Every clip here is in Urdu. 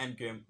MQM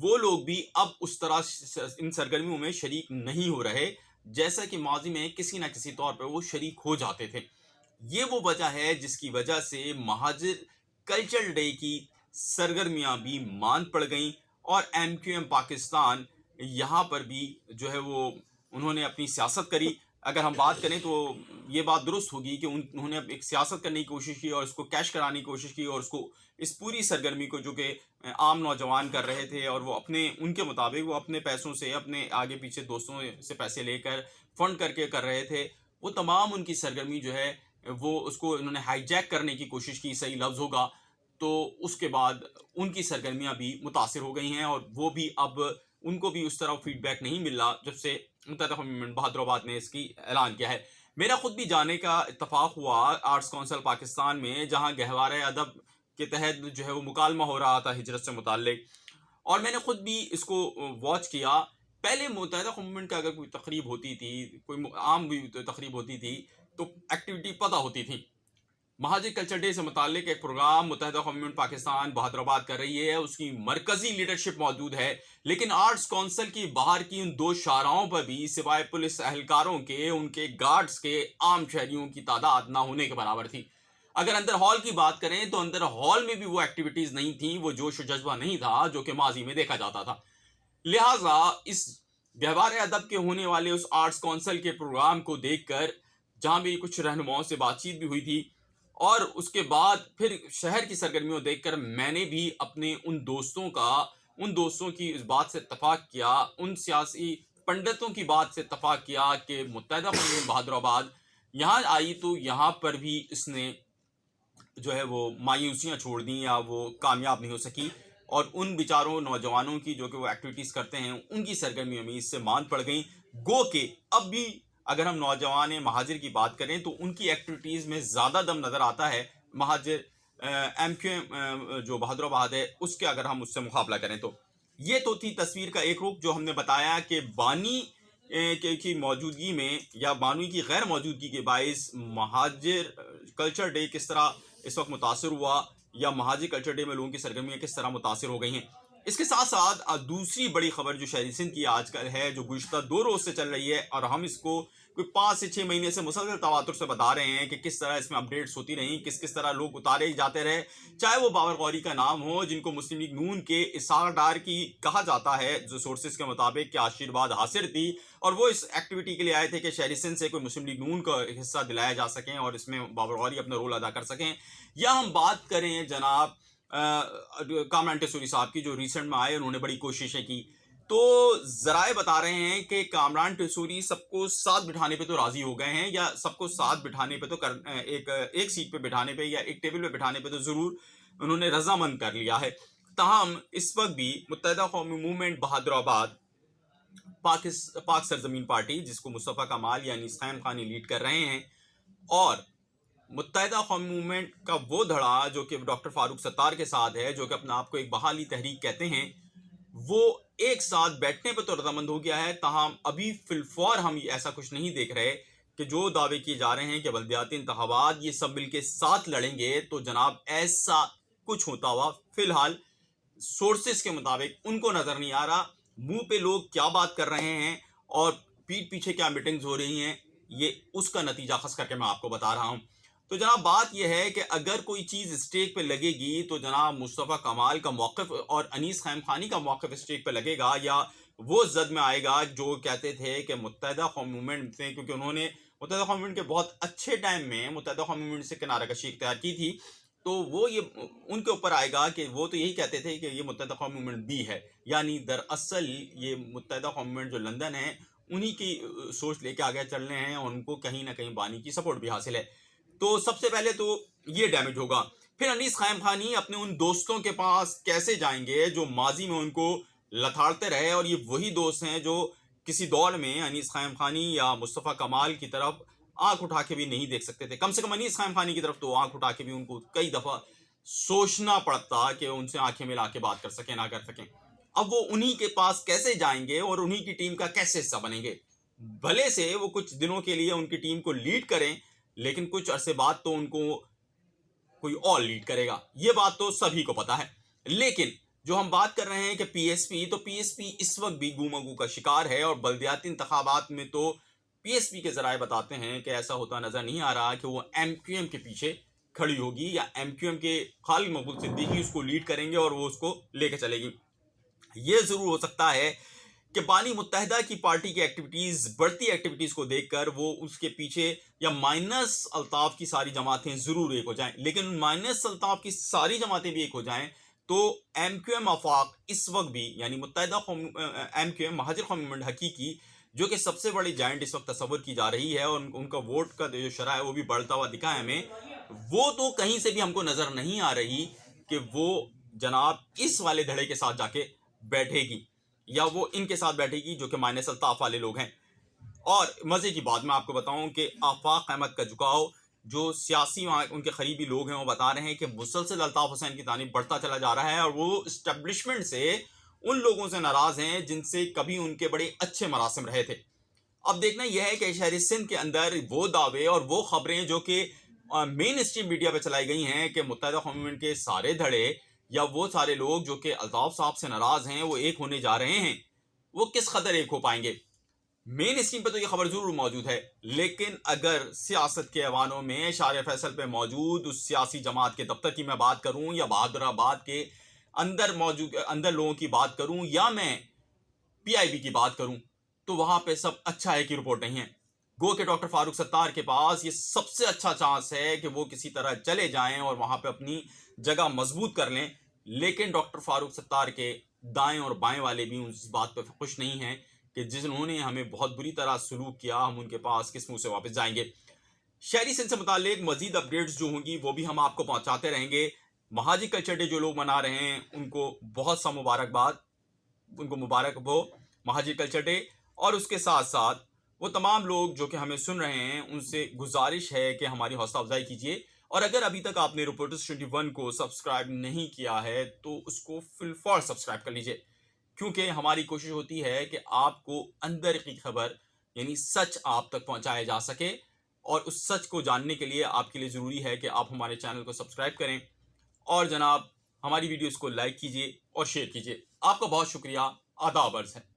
وہ لوگ بھی اب اس طرح ان سرگرمیوں میں شریک نہیں ہو رہے جیسا کہ ماضی میں کسی نہ کسی طور پر وہ شریک ہو جاتے تھے۔ یہ وہ وجہ ہے جس کی وجہ سے مہاجر کلچر ڈے کی سرگرمیاں بھی ماند پڑ گئیں، اور ایم کیو ایم پاکستان یہاں پر بھی جو ہے وہ انہوں نے اپنی سیاست کری۔ اگر ہم بات کریں تو یہ بات درست ہوگی کہ انہوں نے ایک سیاست کرنے کی کوشش کی اور اس کو کیش کرانے کی کوشش کی، اور اس کو اس پوری سرگرمی کو جو کہ عام نوجوان کر رہے تھے، اور وہ اپنے ان کے مطابق وہ اپنے پیسوں سے اپنے آگے پیچھے دوستوں سے پیسے لے کر فنڈ کر کے کر رہے تھے، وہ تمام ان کی سرگرمی جو ہے وہ اس کو انہوں نے ہائی جیک کرنے کی کوشش کی، صحیح لفظ ہوگا۔ تو اس کے بعد ان کی سرگرمیاں بھی متاثر ہو گئی ہیں، اور وہ بھی اب ان کو بھی اس طرح فیڈ بیک نہیں مل رہا جب سے متحدہ قوم بہادرآباد نے اس کی اعلان کیا ہے۔ میرا خود بھی جانے کا اتفاق ہوا آرٹس کونسل پاکستان میں، جہاں گہوارہ ادب کے تحت جو ہے وہ مکالمہ ہو رہا تھا ہجرت سے متعلق، اور میں نے خود بھی اس کو واچ کیا۔ پہلے متحدہ قوم کا اگر کوئی تقریب ہوتی تھی، کوئی عام بھی تقریب ہوتی تھی، تو ایکٹیویٹی پتہ ہوتی تھی۔ مہاجر کلچر ڈے سے متعلق ایک پروگرام متحدہ قوم پاکستان بہادرآباد کر رہی ہے، اس کی مرکزی لیڈرشپ موجود ہے، لیکن آرٹس کونسل کی باہر کی ان دو شاہراہوں پر بھی سوائے پولیس اہلکاروں کے، ان کے گارڈز کے، عام شہریوں کی تعداد نہ ہونے کے برابر تھی۔ اگر اندر ہال کی بات کریں تو اندر ہال میں بھی وہ ایکٹیویٹیز نہیں تھیں، وہ جوش و جذبہ نہیں تھا جو کہ ماضی میں دیکھا جاتا تھا۔ لہٰذا اس گہوارہ ادب کے ہونے والے اس آرٹس کونسل کے پروگرام کو دیکھ کر، جہاں بھی کچھ رہنماؤں سے بات چیت بھی ہوئی تھی، اور اس کے بعد پھر شہر کی سرگرمیوں دیکھ کر میں نے بھی اپنے ان دوستوں کی اس بات سے اتفاق کیا، ان سیاسی پنڈتوں کی بات سے اتفاق کیا کہ متحدہ قوم بہادرآباد یہاں آئی تو یہاں پر بھی اس نے جو ہے وہ مایوسیاں چھوڑ دیں، یا وہ کامیاب نہیں ہو سکی، اور ان بیچاروں نوجوانوں کی جو کہ وہ ایکٹیویٹیز کرتے ہیں ان کی سرگرمیاں بھی اس سے ماند پڑ گئیں۔ گو کہ اب بھی اگر ہم نوجوان مہاجر کی بات کریں تو ان کی ایکٹیویٹیز میں زیادہ دم نظر آتا ہے مہاجر ایم کیو ایم جو بہادرآباد ہے اس کے، اگر ہم اس سے مقابلہ کریں تو۔ یہ تو تھی تصویر کا ایک رخ جو ہم نے بتایا کہ بانی کی موجودگی میں یا بانوی کی غیر موجودگی کے باعث مہاجر کلچر ڈے کس طرح اس وقت متاثر ہوا، یا مہاجر کلچر ڈے میں لوگوں کی سرگرمیاں کس طرح متاثر ہو گئی ہیں۔ اس کے ساتھ ساتھ دوسری بڑی خبر جو شہری سندھ کی آج کل ہے، جو گزشتہ 2 روز سے چل رہی ہے، اور ہم اس کو کوئی 5 سے 6 مہینے سے مسلسل تواتر سے بتا رہے ہیں کہ کس طرح اس میں اپڈیٹس ہوتی رہیں، کس طرح لوگ اتارے جاتے رہے، چاہے وہ بابر غوری کا نام ہو، جن کو مسلم لیگ نون کے اسحاق ڈار کی کہا جاتا ہے جو سورسز کے مطابق کہ آشیرواد حاصل تھی، اور وہ اس ایکٹیویٹی کے لیے آئے تھے کہ شہری سندھ سے کوئی مسلم لیگ نون کا حصہ دلایا جا سکیں اور اس میں بابر غوری اپنا رول ادا کر سکیں، یا ہم بات کریں جناب کامران ٹیسوری صاحب کی جو ریسنٹ میں آئے، انہوں نے بڑی کوششیں کی۔ تو ذرائع بتا رہے ہیں کہ کامران ٹیسوری سب کو ساتھ بٹھانے پہ تو راضی ہو گئے ہیں، یا سب کو ساتھ بٹھانے پہ تو ایک سیٹ پہ بٹھانے پہ یا ایک ٹیبل پہ بٹھانے پہ تو ضرور انہوں نے رضامند کر لیا ہے۔ تاہم اس وقت بھی متحدہ قومی موومنٹ بہادرآباد پاک سرزمین پارٹی، جس کو مصطفیٰ کمال یعنی اسقیم خانی لیڈ کر رہے ہیں، اور متحدہ قومی موومنٹ کا وہ دھڑا جو کہ ڈاکٹر فاروق ستار کے ساتھ ہے، جو کہ اپنے آپ کو ایک بحالی تحریک کہتے ہیں، وہ ایک ساتھ بیٹھنے پہ تو رضامند ہو گیا ہے۔ تاہم ابھی فی الفور ہم ایسا کچھ نہیں دیکھ رہے کہ جو دعوے کیے جا رہے ہیں کہ بلدیاتی انتخابات یہ سب مل کے ساتھ لڑیں گے، تو جناب ایسا کچھ ہوتا ہوا فی الحال سورسز کے مطابق ان کو نظر نہیں آ رہا۔ منہ پہ لوگ کیا بات کر رہے ہیں اور پیٹ پیچھے کیا میٹنگز ہو رہی ہیں، یہ اس کا نتیجہ خاص کر کے میں آپ کو بتا رہا ہوں۔ تو جناب بات یہ ہے کہ اگر کوئی چیز اسٹیک پہ لگے گی تو جناب مصطفیٰ کمال کا موقف اور انیس خیم خانی کا موقف اسٹیک پہ لگے گا، یا وہ زد میں آئے گا جو کہتے تھے کہ متحدہ قومی موومنٹ سے، کیونکہ انہوں نے متحدہ قومی موومنٹ کے بہت اچھے ٹائم میں متحدہ قومی موومنٹ سے کنارہ کشی اختیار کی تھی، تو وہ یہ ان کے اوپر آئے گا کہ وہ تو یہی کہتے تھے کہ یہ متحدہ قومی موومنٹ بھی ہے، یعنی دراصل یہ متحدہ قومی موومنٹ جو لندن ہے انہی کی سوچ لے کے آگے چل رہے ہیں، اور ان کو کہیں نہ کہیں بانی کی سپورٹ بھی حاصل ہے۔ تو سب سے پہلے تو یہ ڈیمیج ہوگا۔ پھر انیس خیم خانی اپنے ان دوستوں کے پاس کیسے جائیں گے جو ماضی میں ان کو لتاڑتے رہے، اور یہ وہی دوست ہیں جو کسی دور میں انیس خیم خانی یا مصطفیٰ کمال کی طرف آنکھ اٹھا کے بھی نہیں دیکھ سکتے تھے، کم سے کم انیس خیم خانی کی طرف تو آنکھ اٹھا کے بھی ان کو کئی دفعہ سوچنا پڑتا کہ ان سے آنکھیں ملا کے بات کر سکیں نہ کر سکیں۔ اب وہ انہی کے پاس کیسے جائیں گے اور انہی کی ٹیم کا کیسے حصہ بنیں گے؟ بھلے سے وہ کچھ دنوں کے لیے ان کی ٹیم کو لیڈ کریں، لیکن کچھ عرصے بعد تو ان کو کوئی اور لیڈ کرے گا، یہ بات تو سبھی کو پتا ہے۔ لیکن جو ہم بات کر رہے ہیں کہ پی ایس پی، تو پی ایس پی اس وقت بھی گومگو کا شکار ہے، اور بلدیاتی انتخابات میں تو پی ایس پی کے ذرائع بتاتے ہیں کہ ایسا ہوتا نظر نہیں آ رہا کہ وہ ایم کیو ایم کے پیچھے کھڑی ہوگی، یا ایم کیو ایم کے خالد مقبول صدیقی اس کو لیڈ کریں گے اور وہ اس کو لے کے چلے گی۔ یہ ضرور ہو سکتا ہے کہ بانی متحدہ کی پارٹی کی ایکٹیویٹیز، بڑھتی ایکٹیویٹیز کو دیکھ کر وہ اس کے پیچھے، یا مائنس الطاف کی ساری جماعتیں ضرور ایک ہو جائیں، لیکن مائنس الطاف کی ساری جماعتیں بھی ایک ہو جائیں تو ایم کیو ایم آفاق اس وقت بھی، یعنی متحدہ ایم کیو ایم مہاجر قومی موومنٹ حقیقی، جو کہ سب سے بڑی جائنٹ اس وقت تصور کی جا رہی ہے، اور ان کا ووٹ کا جو شرح ہے وہ بھی بڑھتا ہوا دکھا ہے ہمیں، وہ تو کہیں سے بھی ہم کو نظر نہیں آ رہی کہ وہ جناب اس والے دھڑے کے ساتھ جا کے بیٹھے گی، یا وہ ان کے ساتھ بیٹھے گی جو کہ مائنس الطاف والے لوگ ہیں۔ اور مزے کی بات میں آپ کو بتاؤں کہ آفاق احمد کا جھکاؤ، جو سیاسی ان کے قریبی لوگ ہیں وہ بتا رہے ہیں کہ مسلسل الطاف حسین کی جانب بڑھتا چلا جا رہا ہے، اور وہ اسٹیبلشمنٹ سے، ان لوگوں سے ناراض ہیں جن سے کبھی ان کے بڑے اچھے مراسم رہے تھے۔ اب دیکھنا یہ ہے کہ شہر سندھ کے اندر وہ دعوے اور وہ خبریں جو کہ مین اسٹریم میڈیا پہ چلائی گئی ہیں کہ متحدہ قومی موومنٹ کے سارے دھڑے، یا وہ سارے لوگ جو کہ الطاف صاحب سے ناراض ہیں، وہ ایک ہونے جا رہے ہیں، وہ کس قدر ایک ہو پائیں گے؟ مین اسٹریم پہ تو یہ خبر ضرور موجود ہے، لیکن اگر سیاست کے ایوانوں میں شارع فیصل پہ موجود اس سیاسی جماعت کے دفتر کی میں بات کروں، یا بہادر آباد کے اندر لوگوں کی بات کروں، یا میں پی آئی بی کی بات کروں، تو وہاں پہ سب اچھا ہے کی رپورٹ نہیں ہے۔ گو کہ ڈاکٹر فاروق ستار کے پاس یہ سب سے اچھا چانس ہے کہ وہ کسی طرح چلے جائیں اور وہاں پہ اپنی جگہ مضبوط کر لیں، لیکن ڈاکٹر فاروق ستار کے دائیں اور بائیں والے بھی اس بات پہ خوش نہیں ہیں کہ جنہوں نے ہمیں بہت بری طرح سلوک کیا، ہم ان کے پاس کس منہ سے واپس جائیں گے۔ شہری سندھ سے متعلق مزید اپڈیٹس جو ہوں گی وہ بھی ہم آپ کو پہنچاتے رہیں گے۔ مہاجر کلچر ڈے جو لوگ منا رہے ہیں ان کو بہت سا مبارکباد، ان کو مبارک ہو مہاجر کلچر ڈے، اور اس کے ساتھ ساتھ وہ تمام لوگ جو کہ ہمیں سن رہے ہیں ان سے گزارش ہے کہ ہماری حوصلہ افزائی کیجیے، اور اگر ابھی تک آپ نے رپورٹرز 21 کو سبسکرائب نہیں کیا ہے تو اس کو فی الفور سبسکرائب کر لیجیے، کیونکہ ہماری کوشش ہوتی ہے کہ آپ کو اندر کی خبر، یعنی سچ آپ تک پہنچایا جا سکے، اور اس سچ کو جاننے کے لیے آپ کے لیے ضروری ہے کہ آپ ہمارے چینل کو سبسکرائب کریں، اور جناب ہماری ویڈیوز کو لائک کیجیے اور شیئر کیجیے۔ آپ کا بہت شکریہ، آداب عرض ہے۔